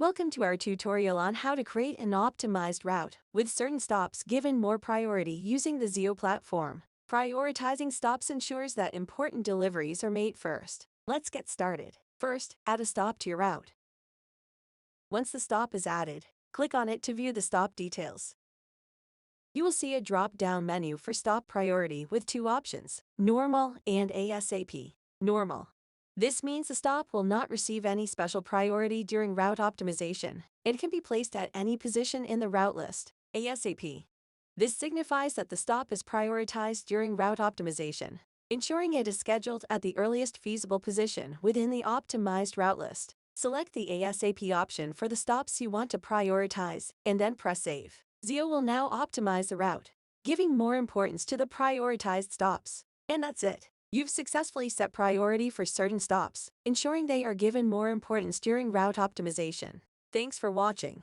Welcome to our tutorial on how to create an optimized route with certain stops given more priority using the Zeo platform. Prioritizing stops ensures that important deliveries are made first. Let's get started. First, add a stop to your route. Once the stop is added, click on it to view the stop details. You will see a drop-down menu for stop priority with two options, Normal and ASAP. Normal. This means the stop will not receive any special priority during route optimization. It can be placed at any position in the route list. ASAP. This signifies that the stop is prioritized during route optimization, ensuring it is scheduled at the earliest feasible position within the optimized route list. Select the ASAP option for the stops you want to prioritize, and then press Save. Zeo will now optimize the route, giving more importance to the prioritized stops. And that's it. You've successfully set priority for certain stops, ensuring they are given more importance during route optimization. Thanks for watching.